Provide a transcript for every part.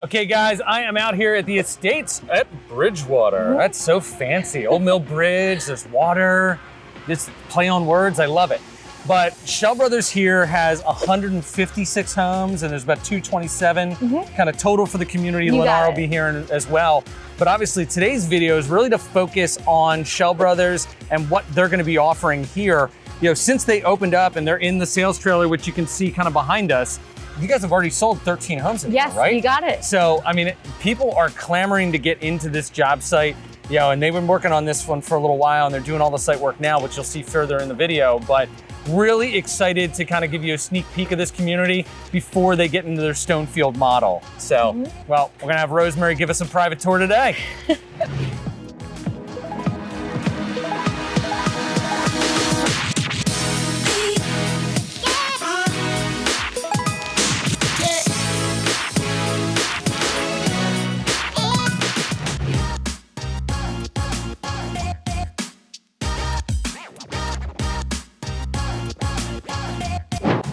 Okay guys, I am out here at the estates at Bridgewater. That's so fancy. Old Mill Bridge, there's water, this play on words, I love it. But Schell Brothers here has 156 homes and there's about 227 kind of total for the community. Lennar will be here as well. But obviously today's video is really to focus on Schell Brothers and what they're gonna be offering here. You know, since they opened up and they're in the sales trailer, which you can see kind of behind us, you guys have already sold 13 homes in here, right? Yes, you got it. So, I mean, people are clamoring to get into this job site, you know, and they've been working on this one for a little while and they're doing all the site work now, which you'll see further in the video, but really excited to kind of give you a sneak peek of this community before they get into their Stonefield model. So, well, we're gonna have Rosemary give us a private tour today.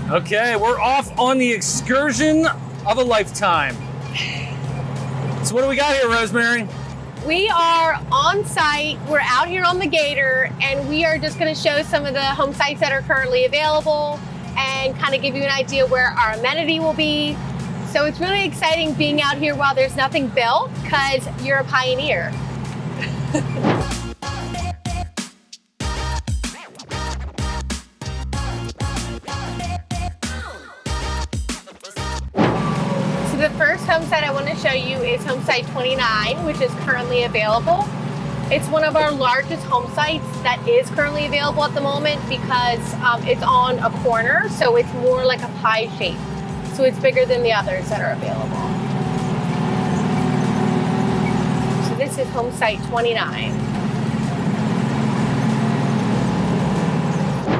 Okay, we're off on the excursion of a lifetime. So what do we got here, Rosemary? We are on site, we're out here on the Gator, and we are just gonna show some of the home sites that are currently available and kind of give you an idea where our amenity will be. So it's really exciting being out here while there's nothing built, because you're a pioneer. The first home site I want to show you is home site 29, which is currently available. It's one of our largest home sites that is currently available at the moment because it's on a corner, so it's more like a pie shape. So it's bigger than the others that are available. So this is home site 29.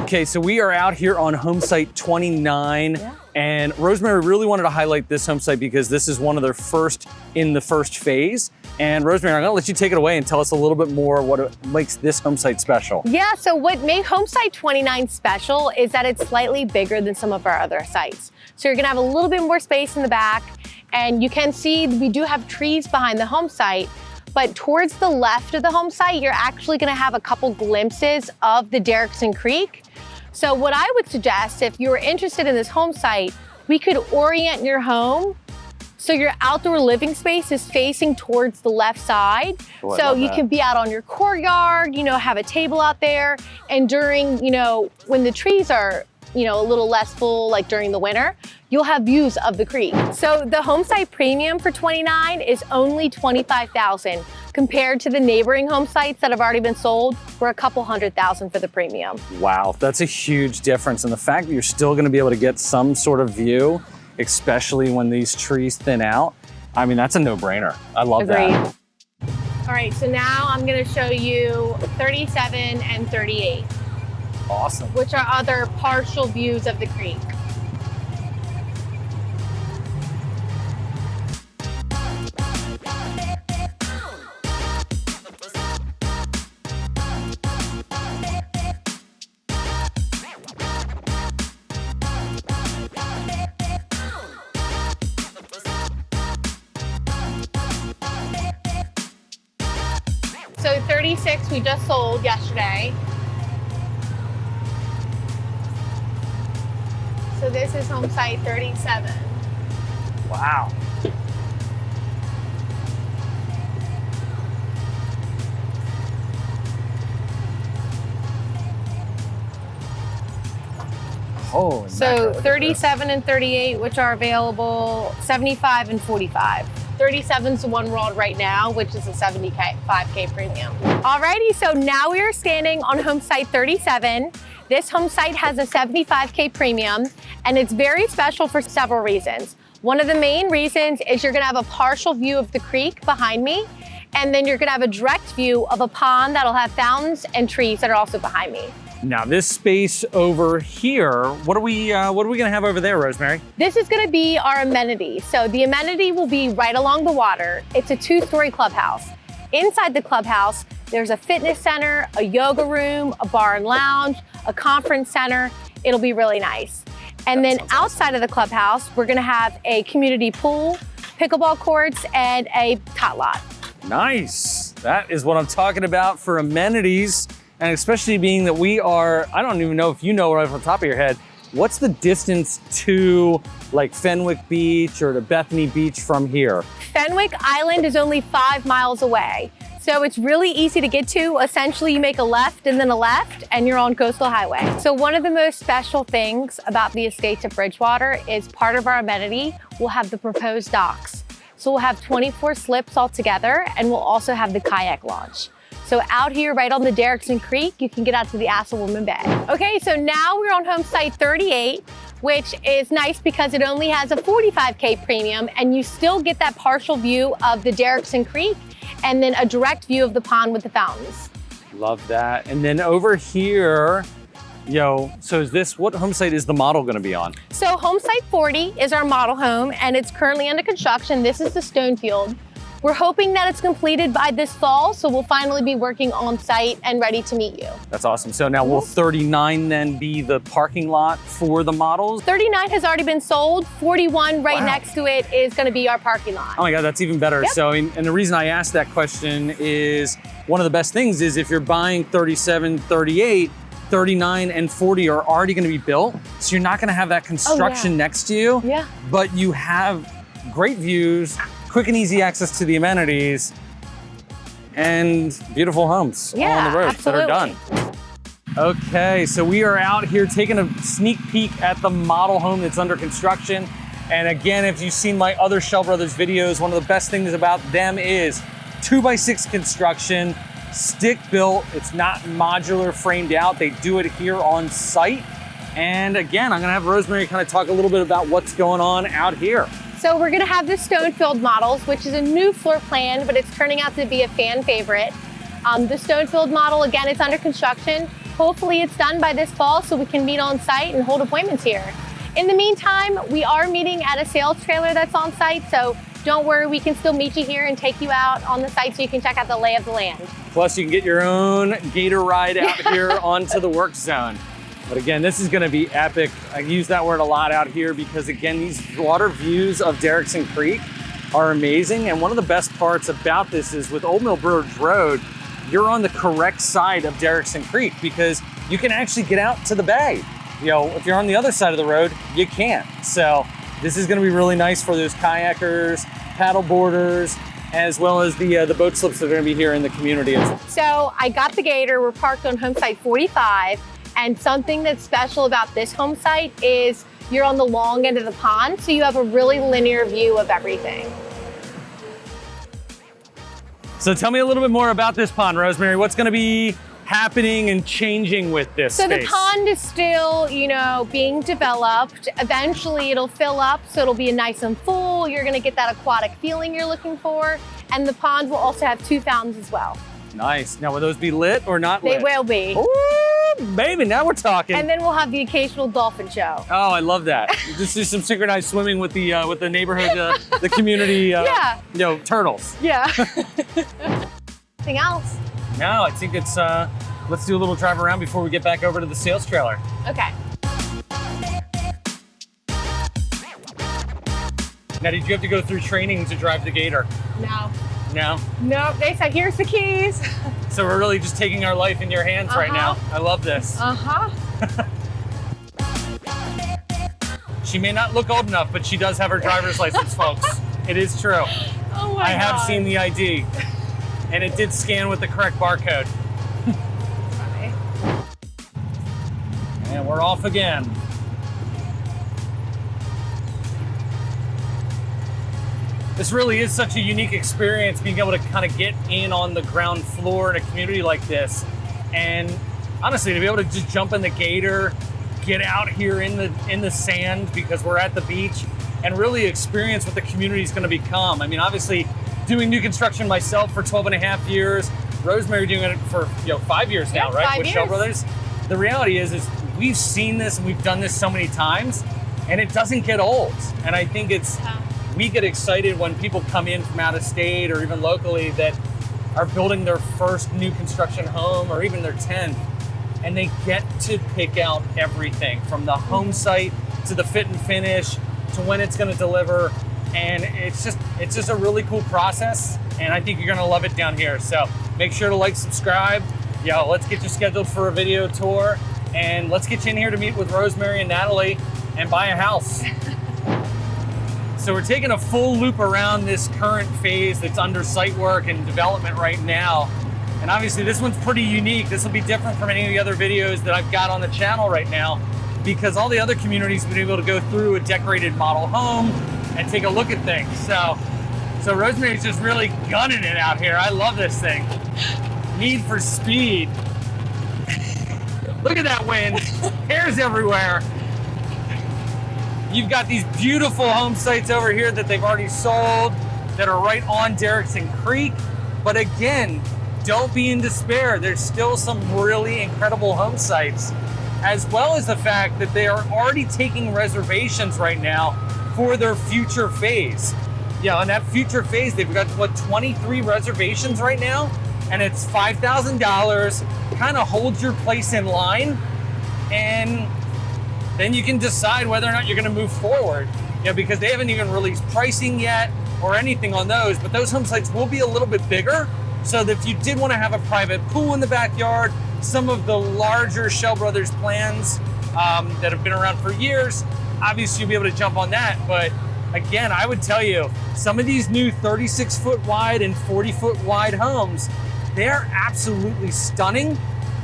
Okay, so we are out here on home site 29. And Rosemary really wanted to highlight this home site because this is one of their first in the first phase. And Rosemary, I'm gonna let you take it away and tell us a little bit more what makes this home site special. Yeah, so what made home site 29 special is that it's slightly bigger than some of our other sites. So you're gonna have a little bit more space in the back, and you can see we do have trees behind the home site, but towards the left of the home site, you're actually gonna have a couple glimpses of the Derkson Creek. So what I would suggest, if you were interested in this home site, we could orient your home so your outdoor living space is facing towards the left side. Oh, so you can be out on your courtyard, you know, have a table out there. And during, you know, when the trees are, you know, a little less full, like during the winter, you'll have views of the creek. So the home site premium for 29 is only $25,000 compared to the neighboring home sites that have already been sold for a couple $100,000 for the premium. Wow, that's a huge difference. And the fact that you're still gonna be able to get some sort of view, especially when these trees thin out, I mean, that's a no-brainer. I love that. All right, so now I'm gonna show you 37 and 38. Awesome. Which are other partial views of the creek. So 36 we just sold yesterday. So this is home site 37. Wow. Holy so 37 and 38, which are available, 75 and 45. 37 is the one we're on right now, which is a 75K premium. Alrighty, so now we are standing on home site 37. This home site has a 75K premium, and it's very special for several reasons. One of the main reasons is you're gonna have a partial view of the creek behind me, and then you're gonna have a direct view of a pond that'll have fountains and trees that are also behind me. Now this space over here, what are we gonna have over there, Rosemary? This is gonna be our amenity. So the amenity will be right along the water. It's a 2-story clubhouse. Inside the clubhouse, there's a fitness center, a yoga room, a bar and lounge, a conference center. It'll be really nice. And then outside of the clubhouse, we're gonna have a community pool, pickleball courts, and a tot lot. Nice. That is what I'm talking about for amenities. And especially being that we are, I don't even know if you know right off the top of your head, what's the distance to like Fenwick Beach or to Bethany Beach from here? Fenwick Island is only 5 miles away. So it's really easy to get to. Essentially, you make a left and then a left, and you're on Coastal Highway. So one of the most special things about the estates at Bridgewater is part of our amenity, we'll have the proposed docks. So we'll have 24 slips all together, and we'll also have the kayak launch. So out here, right on the Derkson Creek, you can get out to the Assawoman Bay. Okay, so now we're on Homesite 38, which is nice because it only has a 45K premium, and you still get that partial view of the Derkson Creek, and then a direct view of the pond with the fountains. Love that. And then over here, so is this, what home site is the model gonna be on? So Homesite 40 is our model home, and it's currently under construction. This is the Stonefield. We're hoping that it's completed by this fall, so we'll finally be working on site and ready to meet you. That's awesome. So now will 39 then be the parking lot for the models? 39 has already been sold. 41 right next to it is gonna be our parking lot. Oh my God, that's even better. Yep. So, and the reason I asked that question is one of the best things is if you're buying 37, 38, 39 and 40 are already gonna be built. So you're not gonna have that construction next to you, but you have great views, quick and easy access to the amenities, and beautiful homes all on the road that are done. Okay, so we are out here taking a sneak peek at the model home that's under construction. And again, if you've seen my other Schell Brothers videos, one of the best things about them is 2x6 construction, stick built. It's not modular framed out. They do it here on site. And again, I'm gonna have Rosemary kind of talk a little bit about what's going on out here. So we're gonna have the Stonefield models, which is a new floor plan, but it's turning out to be a fan favorite. The Stonefield model, again, it's under construction. Hopefully it's done by this fall so we can meet on site and hold appointments here. In the meantime, we are meeting at a sales trailer that's on site, so don't worry, we can still meet you here and take you out on the site so you can check out the lay of the land. Plus you can get your own Gator ride out here onto the work zone. But again, this is gonna be epic. I use that word a lot out here because again, these water views of Derkson Creek are amazing. And one of the best parts about this is with Old Mill Bridge Road, you're on the correct side of Derkson Creek because you can actually get out to the bay. If you're on the other side of the road, you can't. So this is gonna be really nice for those kayakers, paddle boarders, as well as the boat slips that are gonna be here in the community. So I got the Gator, we're parked on Homesite 45. And something that's special about this home site is you're on the long end of the pond, so you have a really linear view of everything. So tell me a little bit more about this pond, Rosemary. What's gonna be happening and changing with this space? The pond is still, being developed. Eventually it'll fill up, so it'll be nice and full. You're gonna get that aquatic feeling you're looking for. And the pond will also have 2 fountains as well. Nice. Now, will those be lit or not lit? They will be. Ooh, baby, now we're talking. And then we'll have the occasional dolphin show. Oh, I love that. Just do some synchronized swimming with the neighborhood, the community, turtles. Yeah. Anything else? No, I think it's, let's do a little drive around before we get back over to the sales trailer. Okay. Now, did you have to go through training to drive the Gator? No. No? No, they said, here's the keys. So we're really just taking our life in your hands right now. I love this. She may not look old enough, but she does have her driver's license, folks. It is true. Oh my God. I have seen the ID, and it did scan with the correct barcode. Funny. And we're off again. This really is such a unique experience, being able to kind of get in on the ground floor in a community like this. And honestly, to be able to just jump in the Gator, get out here in the sand because we're at the beach, and really experience what the community is going to become. I mean, obviously, doing new construction myself for 12 and a half years, Rosemary doing it for 5 years now, right? 5 With years. Schell Brothers. The reality is we've seen this and we've done this so many times, and it doesn't get old. And I think we get excited when people come in from out of state or even locally that are building their first new construction home or even their 10th, and they get to pick out everything from the home site to the fit and finish to when it's going to deliver. And it's just a really cool process, and I think you're gonna love it down here. So make sure to like, subscribe. Yo, let's get you scheduled for a video tour, and let's get you in here to meet with Rosemary and Natalie and buy a house. So we're taking a full loop around this current phase that's under site work and development right now. And obviously this one's pretty unique. This will be different from any of the other videos that I've got on the channel right now, because all the other communities have been able to go through a decorated model home and take a look at things. So Rosemary's just really gunning it out here. I love this thing. Need for speed. Look at that wind. Hairs everywhere. You've got these beautiful home sites over here that they've already sold that are right on Derkson Creek. But again, don't be in despair. There's still some really incredible home sites, as well as the fact that they are already taking reservations right now for their future phase. Yeah, on that future phase, they've got, what, 23 reservations right now? And it's $5,000, kind of holds your place in line, and then you can decide whether or not you're gonna move forward. Yeah, because they haven't even released pricing yet or anything on those, but those home sites will be a little bit bigger, so that if you did wanna have a private pool in the backyard, some of the larger Schell Brothers plans that have been around for years, obviously you'll be able to jump on that. But again, I would tell you, some of these new 36-foot wide and 40-foot wide homes, they're absolutely stunning,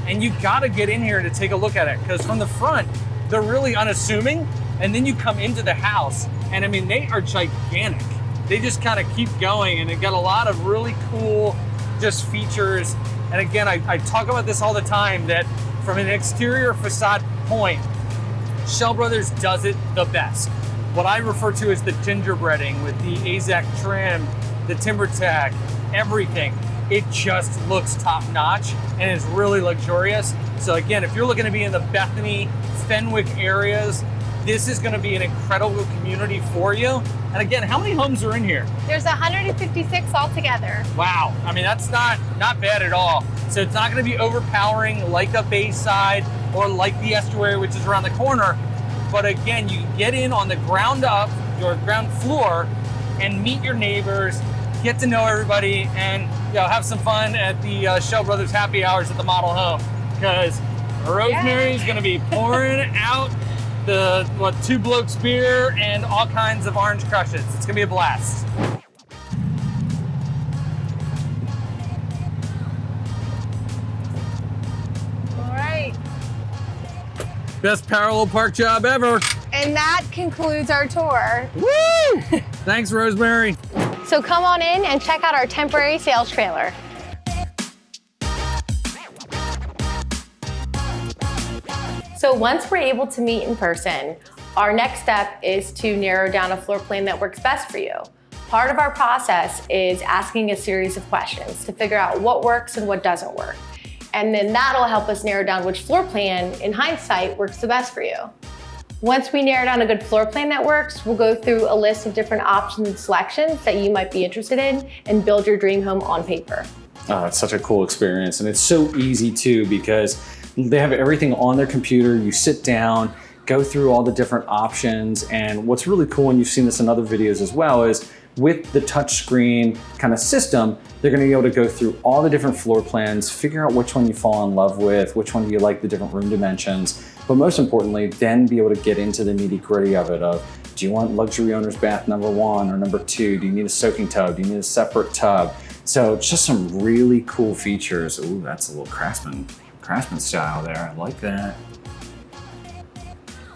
and you gotta get in here to take a look at it, because from the front, they're really unassuming, and then you come into the house, and I mean, they are gigantic. They just kind of keep going, and they got a lot of really cool just features. And again, I talk about this all the time, that from an exterior facade point, Schell Brothers does it the best. What I refer to as the gingerbreading with the AZAC trim, the timber tack, everything. It just looks top notch and is really luxurious. So again, if you're looking to be in the Bethany, Fenwick areas, this is gonna be an incredible community for you. And again, how many homes are in here? There's 156 altogether. Wow, I mean, that's not bad at all. So it's not gonna be overpowering like a Bayside or like the estuary, which is around the corner. But again, you can get in on the ground up, your ground floor, and meet your neighbors, get to know everybody, and have some fun at the Schell Brothers happy hours at the model home. Because Rosemary's gonna be pouring out the, 2 blokes beer and all kinds of orange crushes. It's gonna be a blast. All right. Best parallel park job ever. And that concludes our tour. Woo! Thanks, Rosemary. So come on in and check out our temporary sales trailer. So once we're able to meet in person, our next step is to narrow down a floor plan that works best for you. Part of our process is asking a series of questions to figure out what works and what doesn't work. And then that'll help us narrow down which floor plan, in hindsight, works the best for you. Once we narrow down a good floor plan that works, we'll go through a list of different options and selections that you might be interested in and build your dream home on paper. Oh, it's such a cool experience, and it's so easy too, because they have everything on their computer. You sit down, go through all the different options, and what's really cool, and you've seen this in other videos as well, is with the touchscreen kind of system, they're gonna be able to go through all the different floor plans, figure out which one you fall in love with, which one do you like the different room dimensions, but most importantly, then be able to get into the nitty-gritty of it of, do you want luxury owner's bath number 1 or number 2? Do you need a soaking tub? Do you need a separate tub? So just some really cool features. Ooh, that's a little craftsman style there. I like that.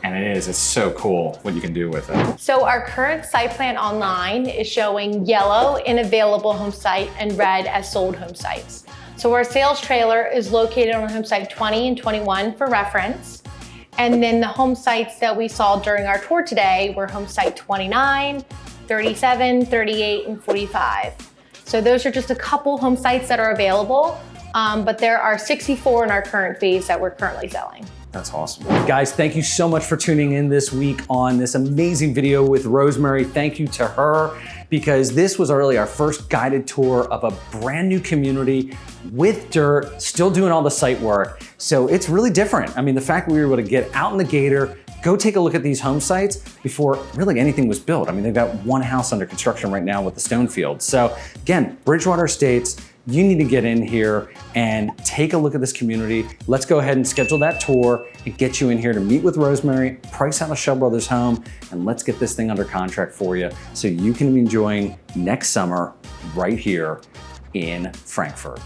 And it's so cool what you can do with it. So our current site plan online is showing yellow in available home site and red as sold home sites. So our sales trailer is located on home site 20 and 21 for reference. And then the home sites that we saw during our tour today were home site 29, 37, 38, and 45. So those are just a couple home sites that are available, but there are 64 in our current phase that we're currently selling. That's awesome. Guys, thank you so much for tuning in this week on this amazing video with Rosemary. Thank you to her, because this was really our first guided tour of a brand new community with dirt, still doing all the site work. So it's really different. I mean, the fact that we were able to get out in the Gator, go take a look at these home sites before really anything was built. I mean, they've got one house under construction right now with the Stonefield. So again, Bridgewater Estates, you need to get in here and take a look at this community. Let's go ahead and schedule that tour and get you in here to meet with Rosemary, price out a Schell Brothers home, and let's get this thing under contract for you so you can be enjoying next summer right here in Frankfurt.